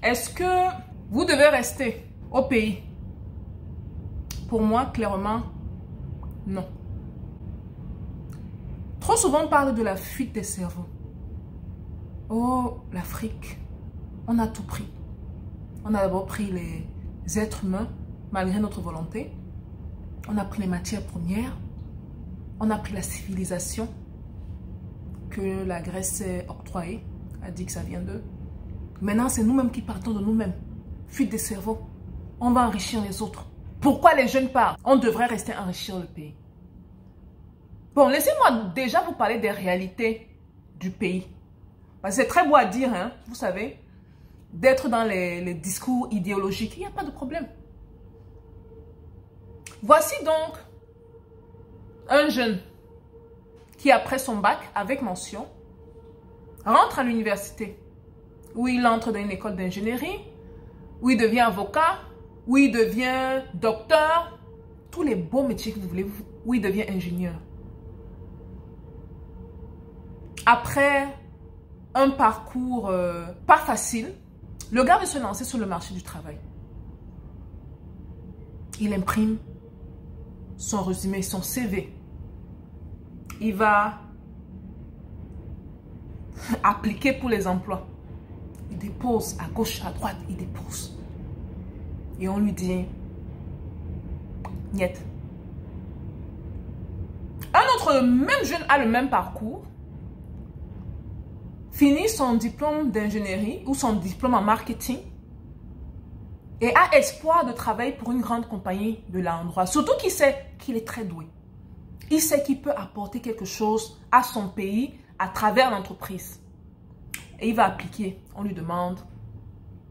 Est-ce que vous devez rester au pays? Pour moi, clairement, non. Trop souvent, on parle de la fuite des cerveaux. Oh, l'Afrique, on a tout pris. On a d'abord pris les êtres humains, malgré notre volonté. On a pris les matières premières. On a pris la civilisation que la Grèce s'est octroyée, a dit que ça vient d'eux. Maintenant, c'est nous-mêmes qui partons de nous-mêmes. Fuite des cerveaux. On va enrichir les autres. Pourquoi les jeunes partent? On devrait rester enrichir le pays. Bon, laissez-moi déjà vous parler des réalités du pays. Parce que c'est très beau à dire, hein, vous savez, d'être dans les discours idéologiques. Il n'y a pas de problème. Voici donc un jeune qui, après son bac, avec mention, rentre à l'université, où il entre dans une école d'ingénierie, où il devient avocat, où il devient docteur, tous les beaux métiers que vous voulez, où il devient ingénieur. Après un parcours pas facile, le gars veut se lancer sur le marché du travail. Il imprime son résumé, son CV. Il va appliquer pour les emplois. Il dépose à gauche, à droite, il dépose. Et on lui dit, niet. Un autre, même jeune, a le même parcours. Finit son diplôme d'ingénierie ou son diplôme en marketing. Et a espoir de travailler pour une grande compagnie de l'endroit. Surtout qu'il sait qu'il est très doué. Il sait qu'il peut apporter quelque chose à son pays à travers l'entreprise. Et il va appliquer. On lui demande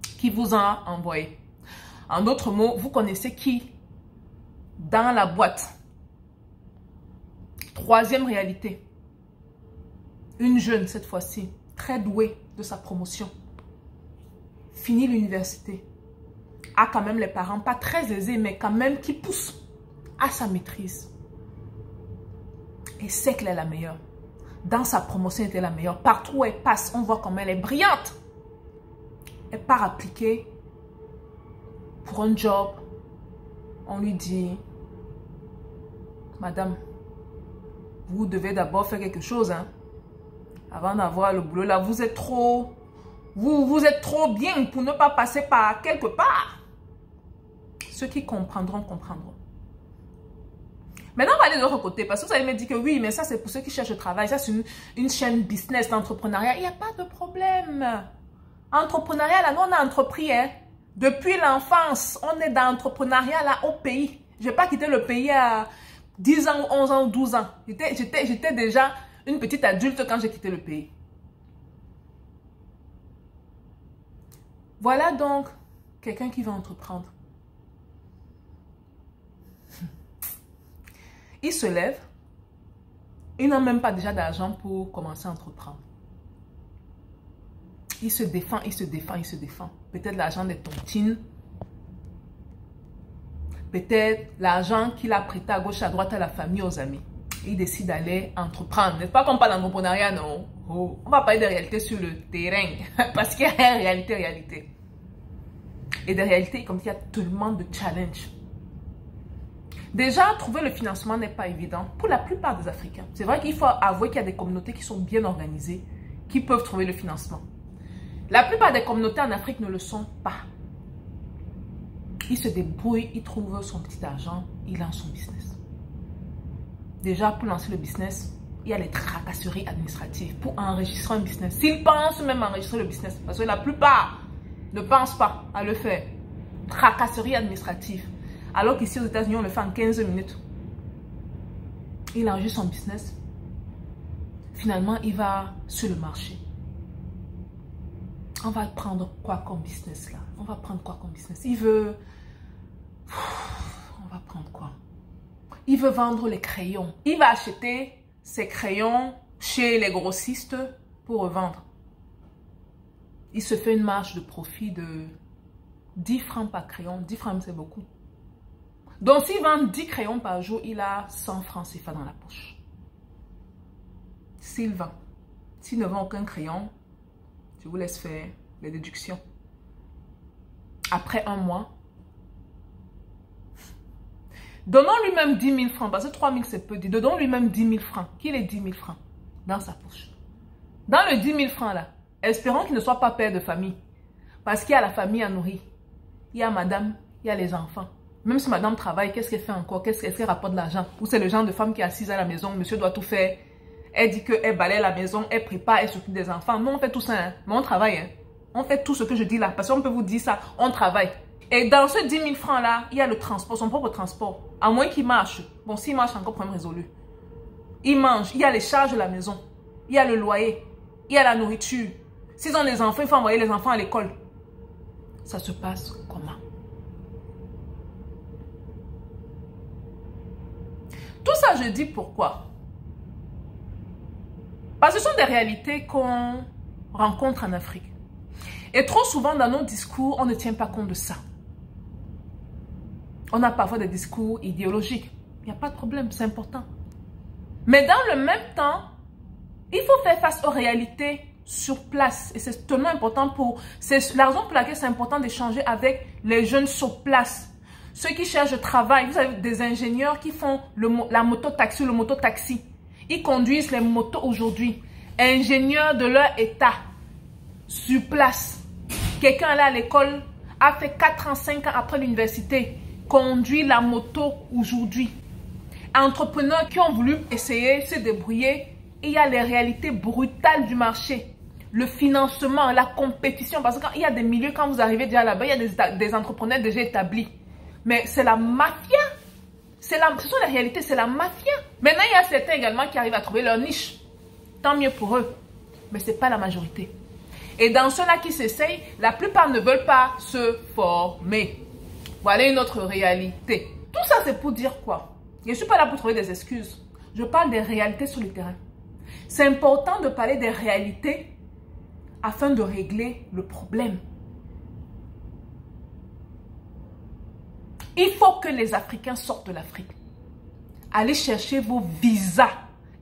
qui vous a envoyé. En d'autres mots, vous connaissez qui dans la boîte. Troisième réalité. Une jeune cette fois-ci, très douée de sa promotion. Finit l'université. A quand même les parents, pas très aisés, mais quand même qui poussent à sa maîtrise. Et sait qu'elle est la meilleure. Dans sa promotion, elle était la meilleure. Partout où elle passe, on voit comment elle est brillante. Elle part appliquer pour un job. On lui dit, madame, vous devez d'abord faire quelque chose, hein. Avant d'avoir le boulot là, vous êtes trop... Vous êtes trop bien pour ne pas passer par quelque part. Ceux qui comprendront, comprendront. Maintenant, on va aller de l'autre côté. Parce que vous allez me dire que oui, mais ça, c'est pour ceux qui cherchent le travail. Ça, c'est une chaîne business d'entrepreneuriat. Il n'y a pas de problème. Entrepreneuriat, là, nous, on a entrepris. Hein. Depuis l'enfance, on est dans l'entrepreneuriat, là, au pays. Je n'ai pas quitté le pays à 10 ans, 11 ans, 12 ans. J'étais déjà une petite adulte quand j'ai quitté le pays. Voilà donc quelqu'un qui va entreprendre. Il se lève, il n'a même pas déjà d'argent pour commencer à entreprendre. Il se défend, il se défend, il se défend. Peut-être l'argent des tontines, peut-être l'argent qu'il a prêté à gauche, à droite, à la famille, aux amis. Il décide d'aller entreprendre. N'est-ce pas qu'on parle d'entrepreneuriat, non? Oh. On va parler de réalité sur le terrain. Parce qu'il y a réalité. Et des réalités, comme il y a tellement de challenges. Déjà, trouver le financement n'est pas évident pour la plupart des Africains. C'est vrai qu'il faut avouer qu'il y a des communautés qui sont bien organisées, qui peuvent trouver le financement. La plupart des communautés en Afrique ne le sont pas. Il se débrouille, il trouve son petit argent, il lance son business. Déjà, pour lancer le business, il y a les tracasseries administratives pour enregistrer un business. S'ils pensent même enregistrer le business, parce que la plupart ne pensent pas à le faire. Tracasseries administratives. Alors qu'ici aux États-Unis, on le fait en 15 minutes. Il enregistre son business. Finalement, il va sur le marché. On va prendre quoi comme business là? On va prendre quoi comme business? Il veut... On va prendre quoi? Il veut vendre les crayons. Il va acheter ses crayons chez les grossistes pour revendre. Il se fait une marge de profit de 10 francs par crayon. 10 francs, c'est beaucoup. Donc, s'il vend 10 crayons par jour, il a 100 francs CFA dans la poche. S'il vend. S'il ne vend aucun crayon, je vous laisse faire les déductions. après un mois, donnons-lui même 10 000 francs, parce que 3 000 c'est peu dit. Donnons-lui même 10 000 francs. Qu'il ait 10 000 francs dans sa poche. Dans le 10 000 francs là, espérons qu'il ne soit pas père de famille. Parce qu'il y a la famille à nourrir. Il y a madame, il y a les enfants. Même si madame travaille, qu'est-ce qu'elle fait encore? Qu'est-ce qu'elle rapporte de l'argent? Ou c'est le genre de femme qui est assise à la maison, monsieur doit tout faire. Elle dit qu'elle balaye la maison, elle prépare, elle s'occupe des enfants. Non, on fait tout ça, hein. Mais on travaille. Hein. On fait tout ce que je dis là. Parce qu'on peut vous dire ça, on travaille. Et dans ce 10 000 francs là, il y a le transport, son propre transport. À moins qu'il marche. Bon, s'il marche, encore problème résolu. Il mange, il y a les charges de la maison. Il y a le loyer. Il y a la nourriture. S'ils ont des enfants, il faut envoyer les enfants à l'école. Ça se passe comment? Tout ça, je dis pourquoi? Parce que ce sont des réalités qu'on rencontre en Afrique. Et trop souvent, dans nos discours, on ne tient pas compte de ça. On a parfois des discours idéologiques. Il n'y a pas de problème, c'est important. Mais dans le même temps, il faut faire face aux réalités sur place. Et c'est tellement important pour... C'est la raison pour laquelle c'est important d'échanger avec les jeunes sur place. Ceux qui cherchent du travail. Vous avez des ingénieurs qui font la moto-taxi, le moto-taxi. Ils conduisent les motos aujourd'hui. Ingénieurs de leur état. Sur place. Quelqu'un là à l'école a fait 4 ans, 5 ans après l'université. Conduit la moto aujourd'hui. Entrepreneurs qui ont voulu essayer, se débrouiller. Il y a les réalités brutales du marché. Le financement, la compétition. Parce qu'il y a des milieux, quand vous arrivez déjà là-bas, il y a des entrepreneurs déjà établis. Mais c'est la mafia. Ce sont les réalités, c'est la mafia. Maintenant, il y a certains également qui arrivent à trouver leur niche. Tant mieux pour eux. Mais ce n'est pas la majorité. Et dans ceux-là qui s'essayent, la plupart ne veulent pas se former. Voilà une autre réalité. Tout ça, c'est pour dire quoi? Je ne suis pas là pour trouver des excuses. Je parle des réalités sur le terrain. C'est important de parler des réalités afin de régler le problème. Il faut que les Africains sortent de l'Afrique. Allez chercher vos visas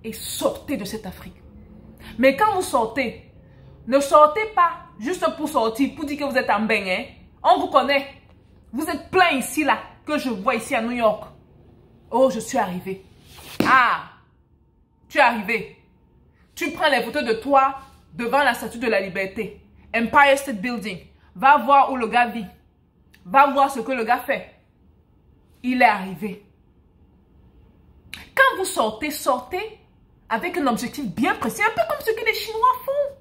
et sortez de cette Afrique. Mais quand vous sortez, ne sortez pas juste pour sortir, pour dire que vous êtes en bain. Hein? On vous connaît. Vous êtes plein ici, là, que je vois ici à New York. Oh, je suis arrivé. Ah, tu es arrivé. Tu prends les photos de toi devant la Statue de la Liberté. Empire State Building. Va voir où le gars vit. Va voir ce que le gars fait. Il est arrivé. Quand vous sortez, sortez avec un objectif bien précis. Un peu comme ce que les Chinois font.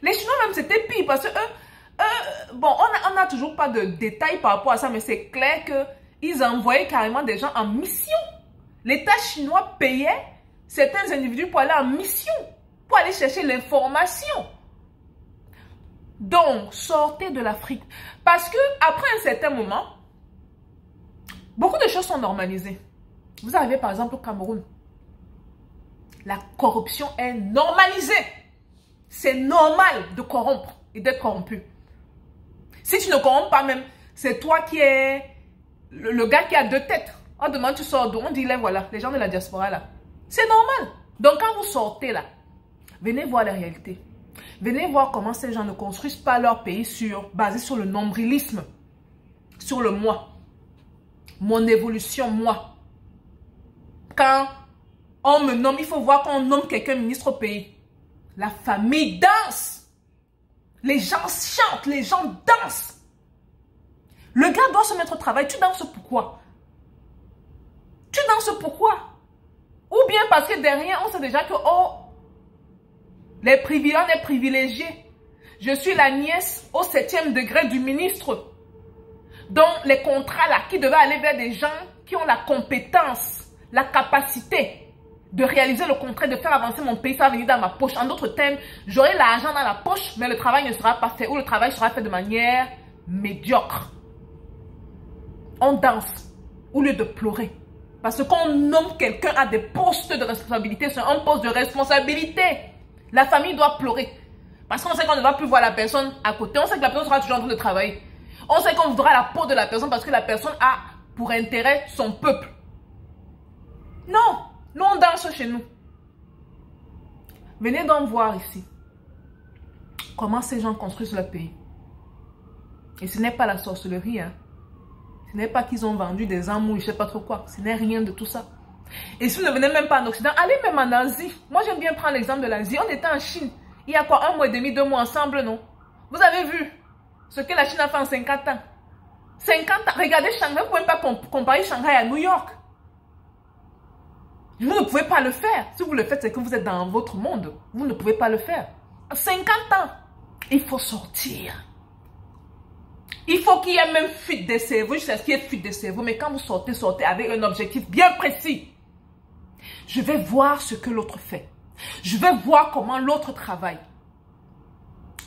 Les Chinois même, c'était pire parce que bon, on n'a toujours pas de détails par rapport à ça, mais c'est clair qu'ils envoyaient carrément des gens en mission. L'État chinois payait certains individus pour aller en mission, pour aller chercher l'information. Donc, sortez de l'Afrique. Parce que après un certain moment, beaucoup de choses sont normalisées. Vous arrivez par exemple au Cameroun. La corruption est normalisée. C'est normal de corrompre et d'être corrompu. Si tu ne corrompes pas même, c'est toi qui es le gars qui a 2 têtes. On demande tu sors d'où? On dit là voilà, les gens de la diaspora là. C'est normal. Donc quand vous sortez là, venez voir la réalité. Venez voir comment ces gens ne construisent pas leur pays basé sur le nombrilisme, sur le moi. Mon évolution, moi. Quand on me nomme, il faut voir qu'on nomme quelqu'un ministre au pays. La famille danse. Les gens chantent, les gens dansent. Le gars doit se mettre au travail. Tu danses pourquoi? Tu danses pourquoi? Ou bien parce que derrière, on sait déjà que, oh, les privilèges, on est privilégiés. Je suis la nièce au 7e degré du ministre. Donc, les contrats là, qui devaient aller vers des gens qui ont la compétence, la capacité de réaliser le contrat, de faire avancer mon pays, ça va venir dans ma poche. En d'autres termes, j'aurai l'argent dans la poche, mais le travail ne sera pas fait, ou le travail sera fait de manière médiocre. On danse, au lieu de pleurer. Parce qu'on nomme quelqu'un à des postes de responsabilité, c'est un poste de responsabilité. La famille doit pleurer. Parce qu'on sait qu'on ne va plus voir la personne à côté. On sait que la personne sera toujours en train de travailler. On sait qu'on voudra la peau de la personne parce que la personne a pour intérêt son peuple. Non, nous on danse chez nous. Venez donc voir ici comment ces gens construisent leur pays. Et ce n'est pas la sorcellerie. Hein. Ce n'est pas qu'ils ont vendu des armes ou je ne sais pas trop quoi. Ce n'est rien de tout ça. Et si vous ne venez même pas en Occident, allez même en Asie. Moi, j'aime bien prendre l'exemple de l'Asie. On était en Chine. Il y a quoi, 1 mois et demi, 2 mois ensemble, non? Vous avez vu ce que la Chine a fait en 50 ans. 50 ans. Regardez Shanghai. Vous ne pouvez pas comparer Shanghai à New York. Vous ne pouvez pas le faire. Si vous le faites, c'est que vous êtes dans votre monde. Vous ne pouvez pas le faire. 50 ans. Il faut sortir. Il faut qu'il y ait même fuite des cerveaux. Je sais ce qui est fuite des cerveaux. Mais quand vous sortez, sortez avec un objectif bien précis. Je vais voir ce que l'autre fait. Je vais voir comment l'autre travaille.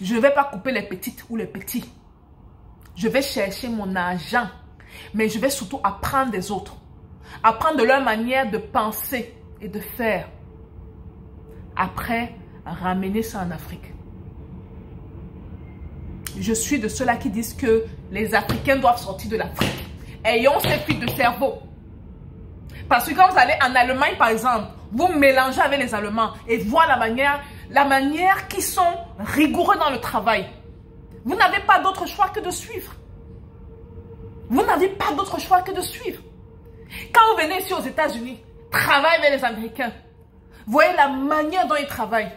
Je ne vais pas couper les petites ou les petits. Je vais chercher mon argent. Mais je vais surtout apprendre des autres. Apprendre de leur manière de penser et de faire. Après, ramener ça en Afrique. Je suis de ceux-là qui disent que les Africains doivent sortir de l'Afrique. Ayons ces fuites de cerveau. Parce que quand vous allez en Allemagne, par exemple, vous mélangez avec les Allemands et voir la manière qu'ils sont rigoureux dans le travail. Vous n'avez pas d'autre choix que de suivre. Vous n'avez pas d'autre choix que de suivre. Quand vous venez ici aux États-Unis, travaillez avec les Américains. Voyez la manière dont ils travaillent.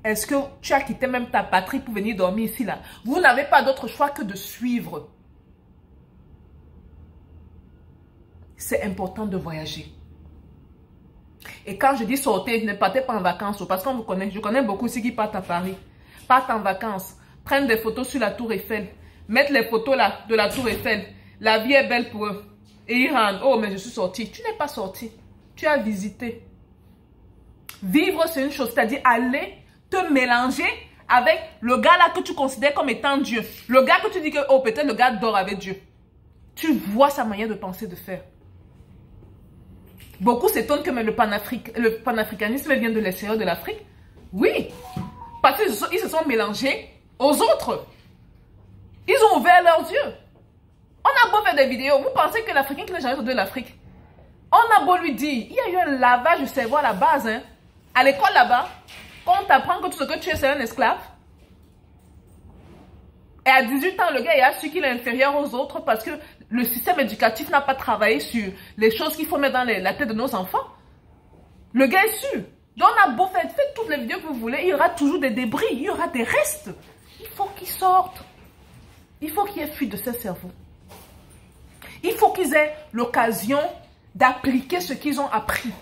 Est-ce que tu as quitté même ta patrie pour venir dormir ici là? Vous n'avez pas d'autre choix que de suivre. C'est important de voyager. Et quand je dis sortir, ne partez pas en vacances. Parce qu'on vous connaît, je connais beaucoup ici qui partent à Paris. Partent en vacances, prennent des photos sur la tour Eiffel. Mettent les photos là de la tour Eiffel. La vie est belle pour eux. Et ils rentrent. Oh, mais je suis sorti. Tu n'es pas sorti. Tu as visité. Vivre, c'est une chose. C'est-à-dire aller te mélanger avec le gars là que tu considères comme étant Dieu. Le gars que tu dis que, oh, peut-être le gars dort avec Dieu. Tu vois sa manière de penser, de faire. Beaucoup s'étonnent que mais le panafricanisme vient de l'extérieur de l'Afrique. Oui. Parce qu'ils se sont mélangés aux autres. Ils ont ouvert leurs yeux. On a beau faire des vidéos, vous pensez que l'Africain qui n'a jamais sorti de l'Afrique, on a beau lui dire, il y a eu un lavage de cerveau à la base, hein. À l'école là-bas, on t'apprend que tout ce que tu es, c'est un esclave. Et à 18 ans, le gars il a su qu'il est inférieur aux autres parce que le système éducatif n'a pas travaillé sur les choses qu'il faut mettre dans la tête de nos enfants. Le gars est sûr. Donc on a beau faire, faites toutes les vidéos que vous voulez, il y aura toujours des débris, il y aura des restes. Il faut qu'ils sortent. Il faut qu'il y ait fuite de ces cerveaux. Il faut qu'ils aient l'occasion d'appliquer ce qu'ils ont appris.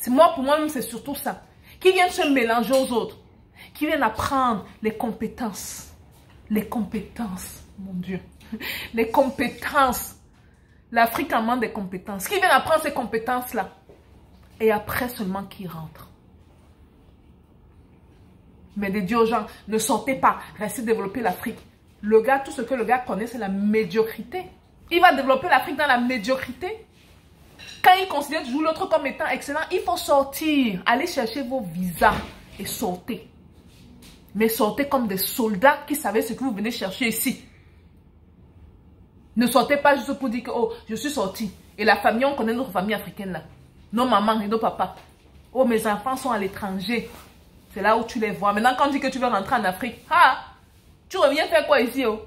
Pour moi-même, c'est surtout ça. Qu'ils viennent se mélanger aux autres. Qu'ils viennent apprendre les compétences. Les compétences, mon Dieu. Les compétences. L'Afrique en manque des compétences. Qu'ils viennent apprendre ces compétences-là. Et après seulement qu'ils rentrent. Mais de dire aux gens, ne sortez pas, restez développer l'Afrique. Le gars, tout ce que le gars connaît, c'est la médiocrité. Il va développer l'Afrique dans la médiocrité. Quand il considère toujours l'autre comme étant excellent, il faut sortir. Allez chercher vos visas et sortez. Mais sortez comme des soldats qui savaient ce que vous venez chercher ici. Ne sortez pas juste pour dire que oh, je suis sorti. Et la famille, on connaît notre famille africaine là. Nos mamans et nos papas. Oh, mes enfants sont à l'étranger. C'est là où tu les vois. Maintenant, quand tu dis que tu veux rentrer en Afrique, tu reviens faire quoi ici, oh?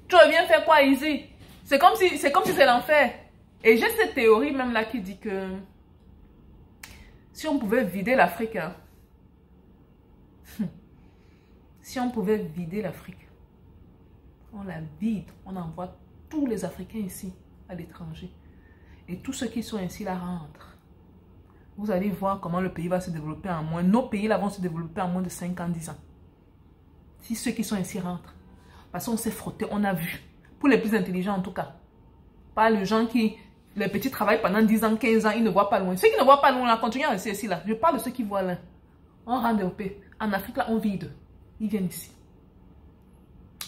Tu reviens faire quoi ici? C'est comme si c'est l'enfer. Et j'ai cette théorie même là qui dit que si on pouvait vider l'Afrique, hein, si on pouvait vider l'Afrique, on la vide, on envoie tous les Africains ici, à l'étranger. Et tous ceux qui sont ici là rentrent. Vous allez voir comment le pays va se développer en moins. Nos pays là vont se développer en moins de 5 ans, 10 ans. Si ceux qui sont ici rentrent. Parce qu'on s'est frotté, on a vu. Pour les plus intelligents en tout cas. Pas les gens qui, les petits travaillent pendant 10 ans, 15 ans, ils ne voient pas loin. Ceux qui ne voient pas loin, là, continuent à rester ici là. Je parle de ceux qui voient loin. On rentre développé. En Afrique là, on vide. Ils viennent ici.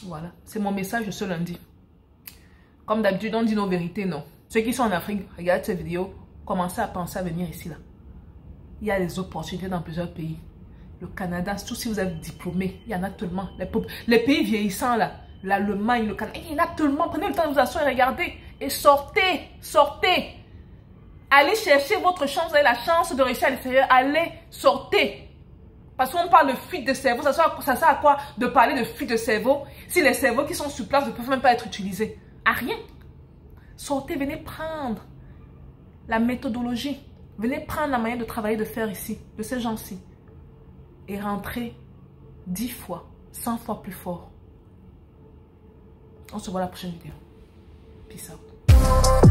Voilà. C'est mon message de ce lundi. Comme d'habitude, on dit nos vérités, non. Ceux qui sont en Afrique, regardez cette vidéo. Commencez à penser à venir ici là. Il y a des opportunités dans plusieurs pays. Le Canada, surtout si vous êtes diplômé, il y en a tellement. Les pays vieillissants là, l'Allemagne, le Canada, il y en a tellement. Prenez le temps de vous asseoir et regardez. Et sortez, sortez. Allez chercher votre chance, vous avez la chance de réussir à l'extérieur. Allez, sortez. Parce qu'on parle de fuite de cerveau. Ça sert à quoi de parler de fuite de cerveau si les cerveaux qui sont sur place ne peuvent même pas être utilisés? À rien. Sortez, venez prendre la méthodologie. Venez prendre la manière de travailler, de faire ici, de ces gens-ci. Et rentrez 10 fois, 100 fois plus fort. On se voit la prochaine vidéo. Peace out.